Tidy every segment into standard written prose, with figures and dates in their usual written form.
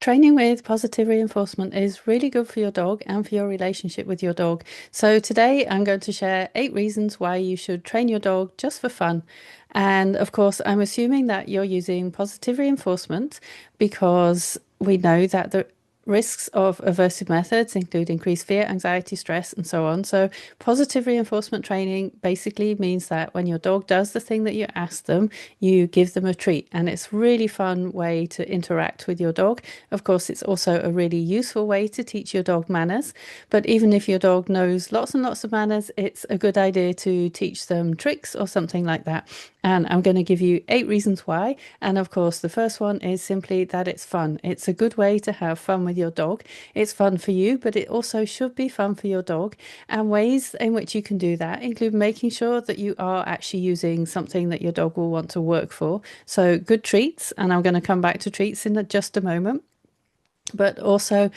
Training with positive reinforcement is really good for your dog and for your relationship with your dog. So, today I'm going to share 8 reasons why you should train your dog just for fun. And of course, I'm assuming that you're using positive reinforcement because we know that the risks of aversive methods include increased fear, anxiety, stress, and so on. So, positive reinforcement training basically means that when your dog does the thing that you ask them, you give them a treat. And it's a really fun way to interact with your dog. Of course, it's also a really useful way to teach your dog manners. But even if your dog knows lots and lots of manners, it's a good idea to teach them tricks or something like that. And I'm going to give you 8 reasons why. And of course, the first one is simply that it's fun. It's a good way to have fun with your dog. It's fun for you, but it also should be fun for your dog. And ways in which you can do that include making sure that you are actually using something that your dog will want to work for. So, good treats. And I'm going to come back to treats in just a moment. But also,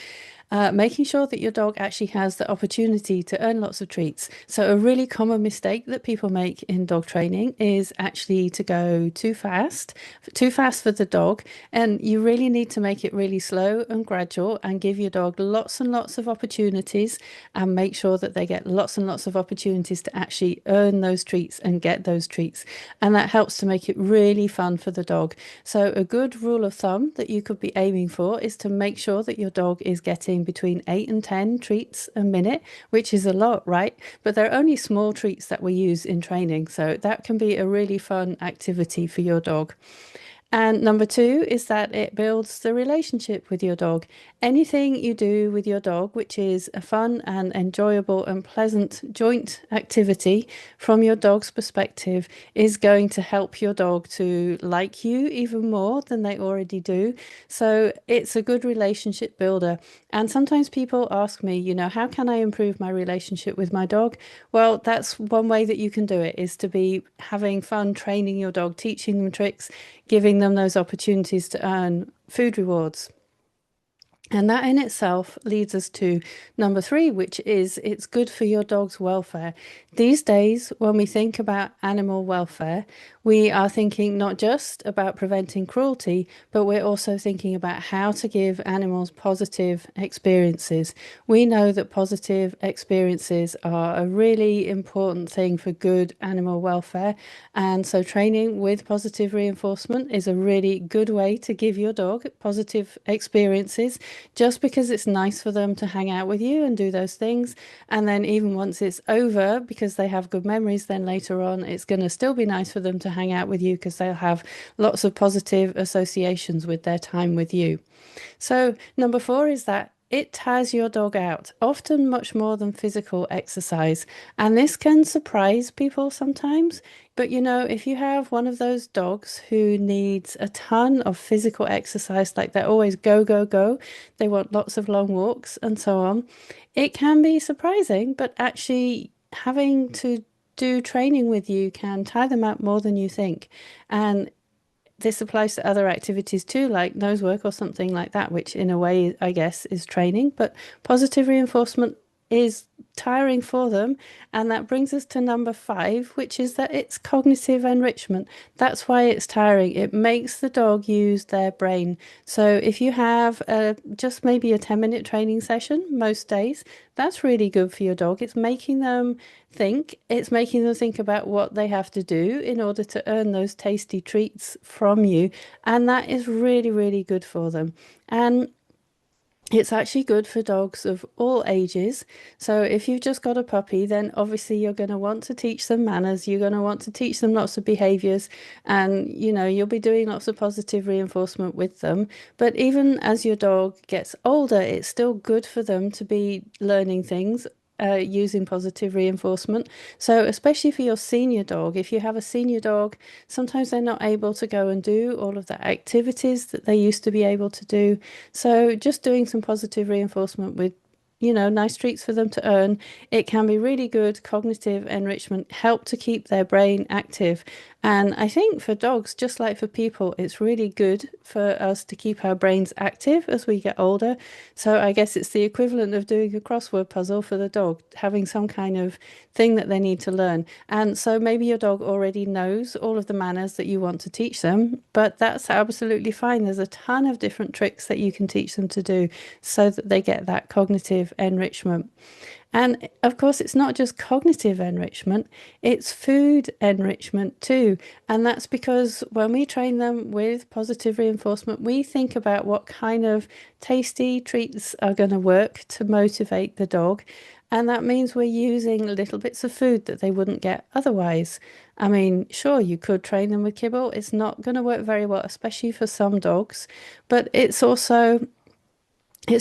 making sure that your dog actually has the opportunity to earn lots of treats. So, a really common mistake that people make in dog training is actually to go too fast for the dog. And you really need to make it really slow and gradual and give your dog lots and lots of opportunities and make sure that they get lots and lots of opportunities to actually earn those treats and get those treats. And that helps to make it really fun for the dog. So, a good rule of thumb that you could be aiming for is to make sure that your dog is getting between 8 and 10 treats a minute, which is a lot, right? But they're only small treats that we use in training. So that can be a really fun activity for your dog. And number two is that it builds the relationship with your dog. Anything you do with your dog, which is a fun and enjoyable and pleasant joint activity from your dog's perspective, is going to help your dog to like you even more than they already do. So it's a good relationship builder. And sometimes people ask me, how can I improve my relationship with my dog? Well, that's one way that you can do it, is to be having fun training your dog, teaching them tricks, giving them those opportunities to earn food rewards. And that in itself leads us to number three, which is it's good for your dog's welfare. These days, when we think about animal welfare, we are thinking not just about preventing cruelty, but we're also thinking about how to give animals positive experiences. We know that positive experiences are a really important thing for good animal welfare. And so, training with positive reinforcement is a really good way to give your dog positive experiences just because it's nice for them to hang out with you and do those things. And then, even once it's over, because they have good memories, then later on, it's going to still be nice for them to hang out with you because they'll have lots of positive associations with their time with you. So, number four is that it tires your dog out, often much more than physical exercise. And this can surprise people sometimes. But if you have one of those dogs who needs a ton of physical exercise, like they're always go, go, go, they want lots of long walks and so on, it can be surprising, but actually having to do training with you can tire them out more than you think. And this applies to other activities too, like nose work or something like that, which in a way, I guess, is training. But positive reinforcement is tiring for them. And that brings us to number five, which is that it's cognitive enrichment. That's why it's tiring. It makes the dog use their brain. So if you have just maybe a 10-minute training session most days, that's really good for your dog. It's making them think. It's making them think about what they have to do in order to earn those tasty treats from you. And that is really, really good for them. And it's actually good for dogs of all ages. So if you've just got a puppy, then obviously you're going to want to teach them manners. You're going to want to teach them lots of behaviors, and you'll be doing lots of positive reinforcement with them. But even as your dog gets older, it's still good for them to be learning things using positive reinforcement. So, especially for your senior dog, if you have a senior dog, sometimes they're not able to go and do all of the activities that they used to be able to do. So, just doing some positive reinforcement with nice treats for them to earn. It can be really good cognitive enrichment, help to keep their brain active. And I think for dogs, just like for people, it's really good for us to keep our brains active as we get older. So I guess it's the equivalent of doing a crossword puzzle for the dog, having some kind of thing that they need to learn. And so maybe your dog already knows all of the manners that you want to teach them, but that's absolutely fine. There's a ton of different tricks that you can teach them to do so that they get that cognitive enrichment. And of course, it's not just cognitive enrichment, it's food enrichment too. And that's because when we train them with positive reinforcement, we think about what kind of tasty treats are going to work to motivate the dog. And that means we're using little bits of food that they wouldn't get otherwise. I mean, sure, you could train them with kibble. It's not going to work very well, especially for some dogs. But it's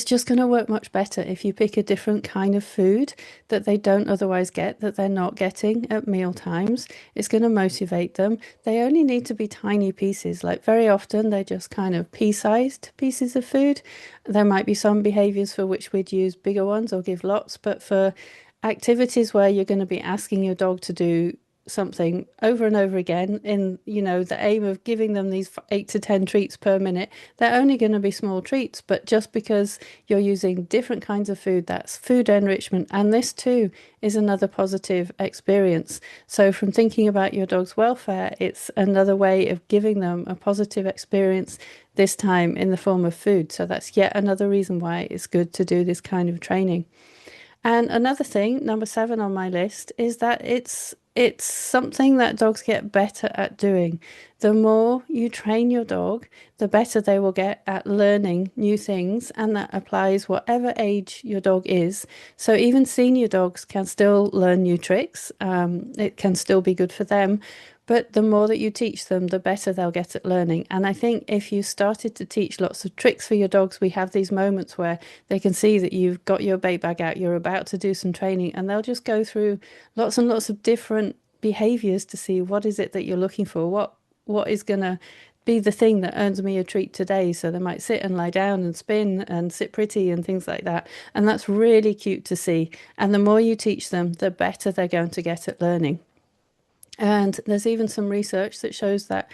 just going to work much better if you pick a different kind of food that they don't otherwise get, that they're not getting at meal times. It's going to motivate them. They only need to be tiny pieces. Like very often, they're just kind of pea-sized pieces of food. There might be some behaviors for which we'd use bigger ones or give lots, but for activities where you're going to be asking your dog to do something over and over again in the aim of giving them these 8 to 10 treats per minute, they're only going to be small treats. But just because you're using different kinds of food, that's food enrichment, and this too is another positive experience. So from thinking about your dog's welfare, it's another way of giving them a positive experience, this time in the form of food. So that's yet another reason why it's good to do this kind of training. And another thing, number 7 on my list, is that it's something that dogs get better at doing. The more you train your dog, the better they will get at learning new things, and that applies whatever age your dog is. So even senior dogs can still learn new tricks. It can still be good for them. But the more that you teach them, the better they'll get at learning. And I think if you started to teach lots of tricks for your dogs, we have these moments where they can see that you've got your bait bag out, you're about to do some training, and they'll just go through lots and lots of different behaviors to see what is it that you're looking for, what is going to be the thing that earns me a treat today. So they might sit and lie down and spin and sit pretty and things like that. And that's really cute to see. And the more you teach them, the better they're going to get at learning. And there's even some research that shows that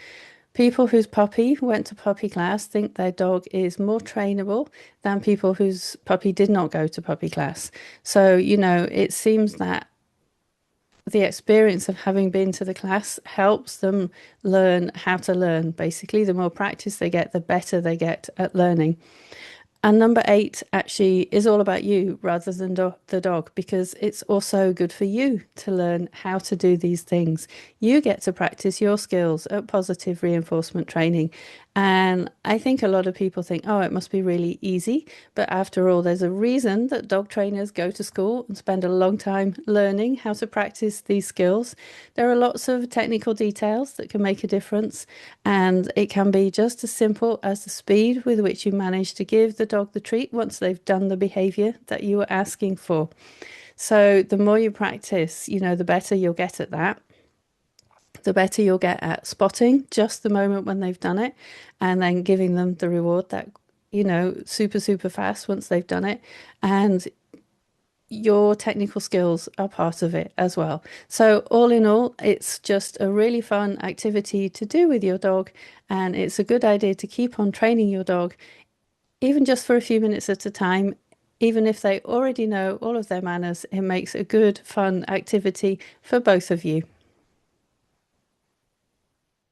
people whose puppy went to puppy class think their dog is more trainable than people whose puppy did not go to puppy class. So, it seems that the experience of having been to the class helps them learn how to learn. Basically, the more practice they get, the better they get at learning. And number 8 actually is all about you rather than the dog, because it's also good for you to learn how to do these things. You get to practice your skills at positive reinforcement training. And I think a lot of people think, oh, it must be really easy. But after all, there's a reason that dog trainers go to school and spend a long time learning how to practice these skills. There are lots of technical details that can make a difference. And it can be just as simple as the speed with which you manage to give the dog the treat once they've done the behavior that you were asking for. So the more you practice, the better you'll get at that. The better you'll get at spotting just the moment when they've done it and then giving them the reward that, super, super fast once they've done it. And your technical skills are part of it as well. So, all in all, it's just a really fun activity to do with your dog. And it's a good idea to keep on training your dog, even just for a few minutes at a time. Even if they already know all of their manners, it makes a good, fun activity for both of you.